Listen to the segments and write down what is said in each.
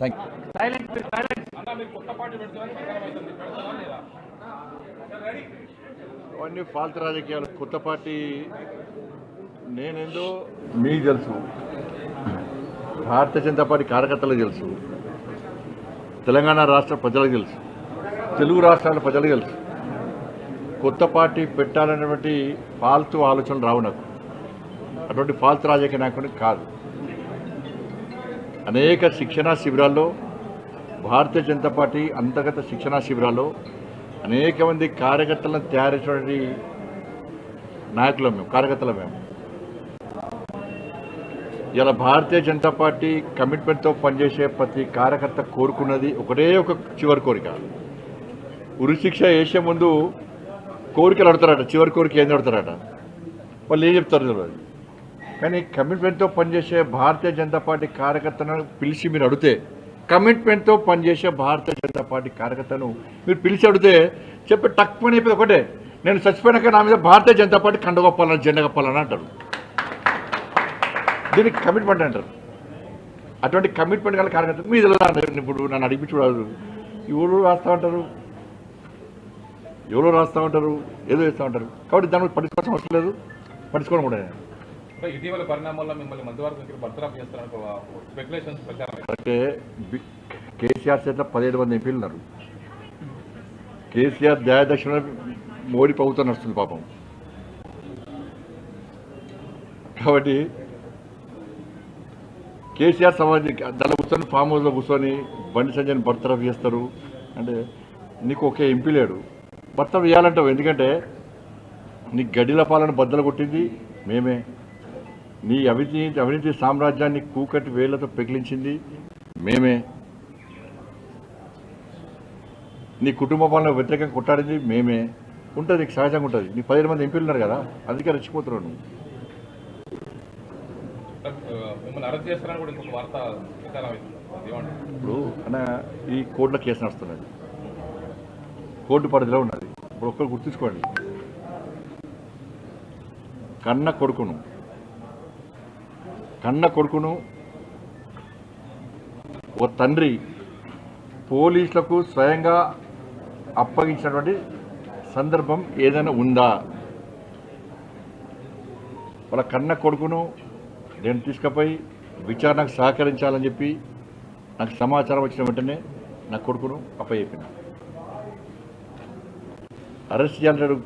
Thank అవన్నీ ఫాల్తు రాజకీయాలు. కొత్త పార్టీ నేనేందో మీకు తెలుసు, భారతీయ జనతా పార్టీ కార్యకర్తలకు తెలుసు, తెలంగాణ రాష్ట్ర ప్రజలకు తెలుసు, తెలుగు రాష్ట్రాల ప్రజలకు తెలుసు. కొత్త పార్టీ పెట్టాలనేటువంటి ఫాల్తు ఆలోచనలు రావు నాకు. అటువంటి ఫాల్తు రాజకీయ నాయకుడిని కాదు. అనేక శిక్షణా శిబిరాల్లో, భారతీయ జనతా పార్టీ అంతర్గత శిక్షణా శిబిరాల్లో అనేక మంది కార్యకర్తలను తయారు చేసినటువంటి నాయకులం మేము, కార్యకర్తలు మేము. ఇలా భారతీయ జనతా పార్టీ కమిట్మెంట్తో పనిచేసే ప్రతి కార్యకర్త కోరుకున్నది ఒకటే ఒక చివరి కోరిక. ఉరిశిక్ష వేసే ముందు కోరికలు అడుగుతారట, చివరి కోరిక ఏంది అడుగుతారట, వాళ్ళు ఏం చెప్తారు తెలియదు. కానీ కమిట్మెంట్తో పనిచేసే భారతీయ జనతా పార్టీ కార్యకర్తను పిలిచి మీరు అడిగితే, కమిట్మెంట్తో పనిచేసే భారతీయ జనతా పార్టీ కార్యకర్తను మీరు పిలిచి అడిగితే చెప్పి టక్కుమని చెప్పేది ఒకటే, నేను చచ్చిపోయినాక నా మీద భారతీయ జనతా పార్టీ కండ కప్పాలని, జెండా కప్పాలని అంటారు. దీనికి కమిట్మెంట్ అంటారు. అటువంటి కమిట్మెంట్ గల కార్యకర్త మీద ఇప్పుడు నన్ను అడిగించుకోవడం ఎవరు రాస్తూ ఉంటారు, ఎవరో రాస్తూ ఉంటారు, ఏదో చేస్తూ ఉంటారు. కాబట్టి దాని మీద పట్టించుకోవాల్సిన అవసరం లేదు, పట్టించుకోవడం కూడా. ఇటీవల పరిణామాల్లో మిమ్మల్ని మంత్రివర్గం బర్తరఫ్ చేస్తారని స్పెక్యులేషన్స్ ప్రచారం. అంటే కేసీఆర్ చేత 17 మంది ఎంపీలు ఉన్నారు. కేసీఆర్ దయాదక్షిణ మోడీ ప్రభుత్వం నడుస్తుంది పాపం. కాబట్టి కేసీఆర్ సమాజం దానిలో కూర్చొని ఫామ్ హౌస్లో కూర్చొని బండి సంజయ్ని బర్తరఫ్ చేస్తారు అంటే నీకు ఒకే ఎంపీ లేడు, బర్తరఫ్ చేయాలంటావు. ఎందుకంటే నీ గడిల పాలన బద్దలు కొట్టింది మేమే, నీ అవినీతి సామ్రాజ్యాన్ని కూకటి వేళ్లతో పెకిలించింది మేమే, నీ కుటుంబ పాలన వ్యతిరేకంగా కొట్టాడింది మేమే. ఉంటుంది, నీకు సహజంగా ఉంటుంది. నీకు 17 మంది ఎంపీలు ఉన్నారు కదా, అందుకే రెచ్చిపోతున్నావు నువ్వు. ఇప్పుడు అన్న ఈ కోర్టులో కేసు నడుస్తున్నది, కోర్టు పరిధిలో ఉన్నది. ఇప్పుడు ఒక్కరు గుర్తుంచుకోండి, కన్న కొడుకును ఓ తండ్రి పోలీసులకు స్వయంగా అప్పగించినటువంటి సందర్భం ఏదైనా ఉందా? వాళ్ళ కన్న కొడుకును నేను తీసుకుపోయి విచారణకు సహకరించాలని చెప్పి నాకు సమాచారం వచ్చిన వెంటనే నా కొడుకును అప్పచెప్పిన. అరెస్ట్ చేయాలంటాడు.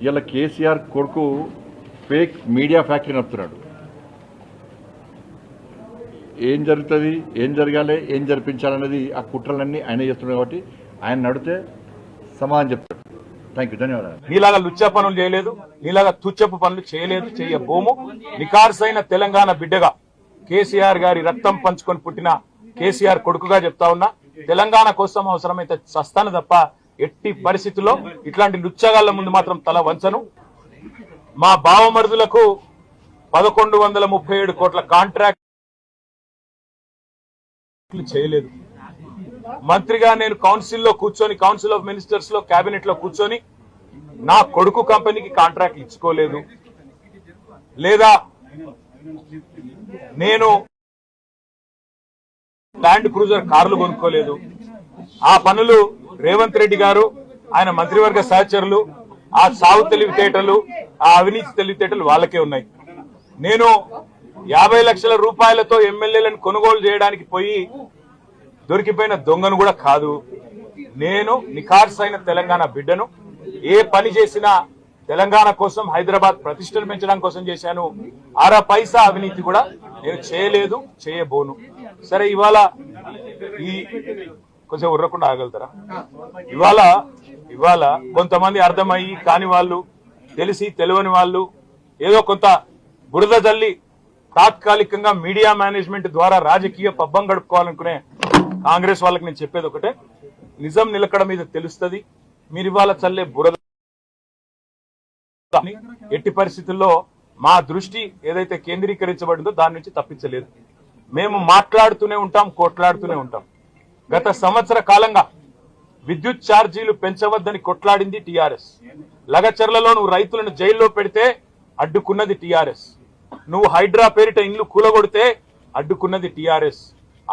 ఇలా కేసీఆర్ కొడుకు ఫేక్ మీడియా ఫ్యాక్టరీ నడుపుతున్నాడు. ఏం జరుగుతుంది, ఏం జరగాలి, ఏం జరిపించాలనేది ఆ కుట్రలన్నీ ఆయన చేస్తున్నాడు. కాబట్టి ఆయన నడితే సమాధానం చెప్తాడు. థ్యాంక్ యూ, ధన్యవాదాలు. నీలాగా లుచ్చ పనులు చేయలేదు, నీలాగా తుచ్చపు పనులు చేయలేదు, చేయబోము. నికార్సైన తెలంగాణ బిడ్డగా కేసీఆర్ గారి రక్తం పంచుకొని పుట్టిన కేసీఆర్ కొడుకుగా చెప్తా ఉన్నా, తెలంగాణ కోసం అవసరమైతే చస్తాను తప్ప ఎట్టి పరిస్థితుల్లో ఇట్లాంటి లుచ్చగాళ్ల ముందు మాత్రం తల వంచను. మా బావమరుదులకు 1137 కోట్ల కాంట్రాక్ట్ చేయలేదు. మంత్రిగా నేను కౌన్సిల్లో కూర్చొని, కౌన్సిల్ ఆఫ్ మినిస్టర్స్ లో, కేబినెట్ లో కూర్చొని నా కొడుకు కంపెనీకి కాంట్రాక్ట్ ఇచ్చుకోలేదు. లేదా నేను ల్యాండ్ క్రూజర్ కార్లు కొనుక్కోలేదు. ఆ పనులు రేవంత్ రెడ్డి గారు, ఆయన మంత్రివర్గ సహచరులు, ఆ సాగు తెలివితేటలు, ఆ అవినీతి తెలివితేటలు వాళ్ళకే ఉన్నాయి. నేను 50 లక్షల రూపాయలతో ఎమ్మెల్యేలను కొనుగోలు చేయడానికి పోయి దొరికిపోయిన దొంగను కూడా కాదు. నేను నిఖార్సైన తెలంగాణ బిడ్డను. ఏ పని చేసినా తెలంగాణ కోసం, హైదరాబాద్ ప్రతిష్టలు పెంచడం కోసం చేశాను. అర పైసా అవినీతి కూడా నేను చేయలేదు, చేయబోను. సరే, ఇవాళ ఈ కొంచెం ఉర్రకుండా ఆగలుగుతారా? ఇవాళ కొంతమంది అర్థమయ్యి కాని వాళ్ళు, తెలిసి తెలియని వాళ్ళు ఏదో కొంత బురద జల్లి తాత్కాలికంగా మీడియా మేనేజ్మెంట్ ద్వారా రాజకీయ పబ్బం గడుపుకోవాలనుకునే కాంగ్రెస్ వాళ్ళకి నేను చెప్పేది ఒకటే, నిజం నిలకడ మీద తెలుస్తుంది. మీరు ఇవాళ చల్లే బురద ఎట్టి పరిస్థితుల్లో మా దృష్టి ఏదైతే కేంద్రీకరించబడిందో దాని నుంచి తప్పించలేదు. మేము మాట్లాడుతూనే ఉంటాం, కొట్లాడుతూనే ఉంటాం. గత సంవత్సర కాలంగా విద్యుత్ ఛార్జీలు పెంచవద్దని కొట్లాడింది టీఆర్ఎస్. లగచర్లలో నువ్వు రైతులను జైల్లో పెడితే అడ్డుకున్నది టీఆర్ఎస్. నువ్వు హైడ్రా పేరిట ఇండ్లు కూలగొడితే అడ్డుకున్నది టీఆర్ఎస్.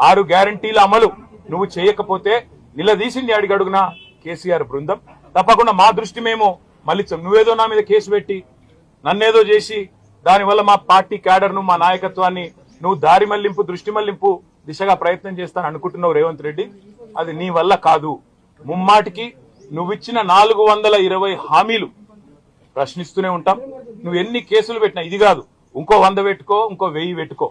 6 గ్యారంటీల అమలు నువ్వు చేయకపోతే నిలదీసింది అడుగడుగునా కేసీఆర్ బృందం. తప్పకుండా మా దృష్టి మేము మళ్ళించాం. నువ్వేదో నా మీద కేసు పెట్టి నన్నేదో చేసి దానివల్ల మా పార్టీ క్యాడర్ను మా నాయకత్వాన్ని నువ్వు దారి మళ్లింపు దృష్టి మళ్లింపు దిశగా ప్రయత్నం చేస్తాను అనుకుంటున్నావు రేవంత్ రెడ్డి. అది నీ వల్ల కాదు. ముమ్మాటికి నువ్విచ్చిన 420 హామీలు ప్రశ్నిస్తూనే ఉంటాం. నువ్వు ఎన్ని కేసులు పెట్టినా ఇది కాదు, ఇంకో 100 పెట్టుకో, ఇంకో 1000 పెట్టుకో.